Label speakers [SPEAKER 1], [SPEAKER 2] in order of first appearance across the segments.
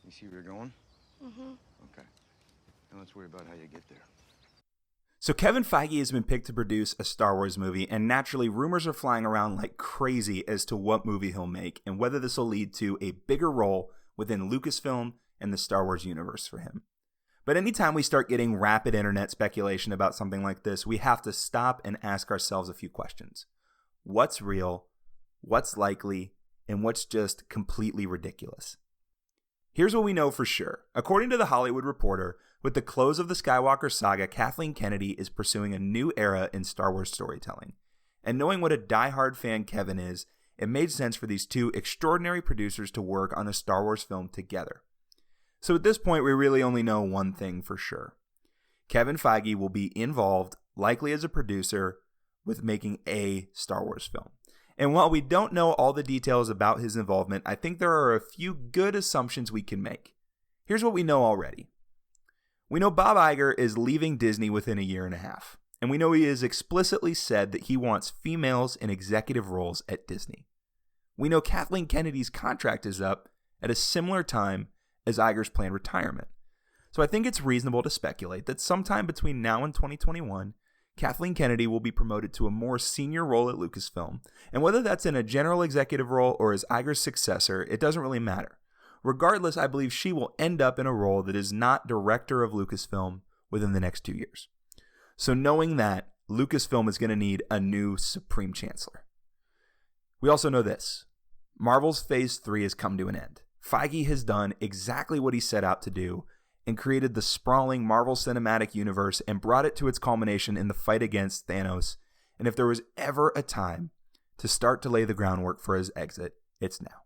[SPEAKER 1] You see where you're going?
[SPEAKER 2] Mm-hmm.
[SPEAKER 1] Okay. Now let's worry about how you get there.
[SPEAKER 3] So Kevin Feige has been picked to produce a Star Wars movie, and naturally rumors are flying around like crazy as to what movie he'll make and whether this will lead to a bigger role within Lucasfilm and the Star Wars universe for him. But anytime we start getting rapid internet speculation about something like this, we have to stop and ask ourselves a few questions. What's real? What's likely? And what's just completely ridiculous? Here's what we know for sure. According to The Hollywood Reporter, with the close of the Skywalker saga, Kathleen Kennedy is pursuing a new era in Star Wars storytelling. And knowing what a diehard fan Kevin is, it made sense for these two extraordinary producers to work on a Star Wars film together. So at this point, we really only know one thing for sure. Kevin Feige will be involved, likely as a producer, with making a Star Wars film. And while we don't know all the details about his involvement, I think there are a few good assumptions we can make. Here's what we know already. We know Bob Iger is leaving Disney within a year and a half. And we know he has explicitly said that he wants females in executive roles at Disney. We know Kathleen Kennedy's contract is up at a similar time as Iger's planned retirement. So I think it's reasonable to speculate that sometime between now and 2021, Kathleen Kennedy will be promoted to a more senior role at Lucasfilm, and whether that's in a general executive role or as Iger's successor, it doesn't really matter. Regardless, I believe she will end up in a role that is not director of Lucasfilm within the next 2 years. So knowing that, Lucasfilm is going to need a new Supreme Chancellor. We also know this. Marvel's Phase 3 has come to an end. Feige has done exactly what he set out to do, and created the sprawling Marvel Cinematic Universe and brought it to its culmination in the fight against Thanos. And if there was ever a time to start to lay the groundwork for his exit, it's now.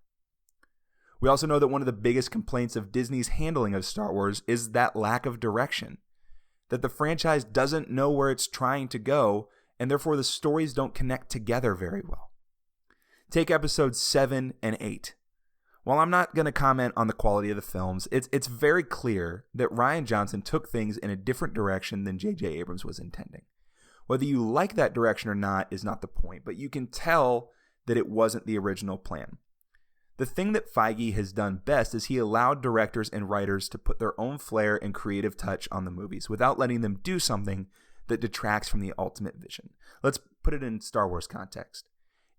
[SPEAKER 3] We also know that one of the biggest complaints of Disney's handling of Star Wars is that lack of direction. That the franchise doesn't know where it's trying to go, and therefore the stories don't connect together very well. Take episodes 7 and 8. While I'm not going to comment on the quality of the films, it's very clear that Rian Johnson took things in a different direction than J.J. Abrams was intending. Whether you like that direction or not is not the point, but you can tell that it wasn't the original plan. The thing that Feige has done best is he allowed directors and writers to put their own flair and creative touch on the movies without letting them do something that detracts from the ultimate vision. Let's put it in Star Wars context.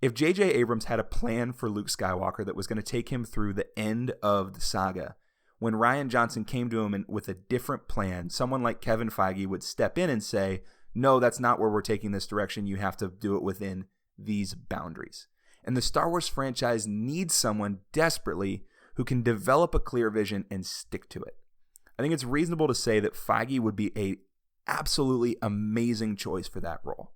[SPEAKER 3] If J.J. Abrams had a plan for Luke Skywalker that was going to take him through the end of the saga, when Rian Johnson came to him with a different plan, someone like Kevin Feige would step in and say, no, that's not where we're taking this direction. You have to do it within these boundaries. And the Star Wars franchise needs someone desperately who can develop a clear vision and stick to it. I think it's reasonable to say that Feige would be a absolutely amazing choice for that role.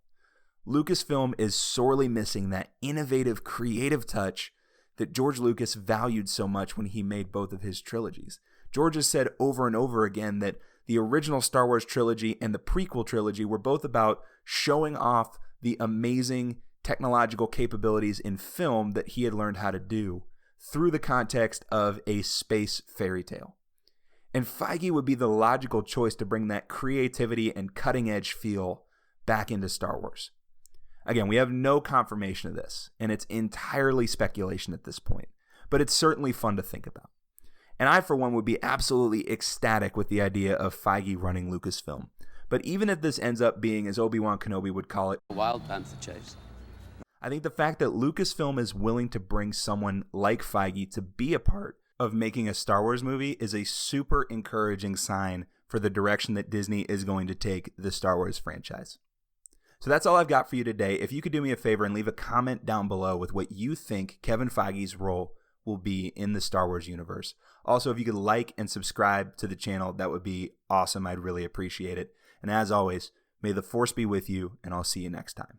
[SPEAKER 3] Lucasfilm is sorely missing that innovative, creative touch that George Lucas valued so much when he made both of his trilogies. George has said over and over again that the original Star Wars trilogy and the prequel trilogy were both about showing off the amazing technological capabilities in film that he had learned how to do through the context of a space fairy tale. And Feige would be the logical choice to bring that creativity and cutting-edge feel back into Star Wars. Again, we have no confirmation of this, and it's entirely speculation at this point, but it's certainly fun to think about. And I, for one, would be absolutely ecstatic with the idea of Feige running Lucasfilm. But even if this ends up being, as Obi-Wan Kenobi would call it,
[SPEAKER 4] a wild panther chase,
[SPEAKER 3] I think the fact that Lucasfilm is willing to bring someone like Feige to be a part of making a Star Wars movie is a super encouraging sign for the direction that Disney is going to take the Star Wars franchise. So that's all I've got for you today. If you could do me a favor and leave a comment down below with what you think Kevin Feige's role will be in the Star Wars universe. Also, if you could like and subscribe to the channel, that would be awesome. I'd really appreciate it. And as always, may the Force be with you, and I'll see you next time.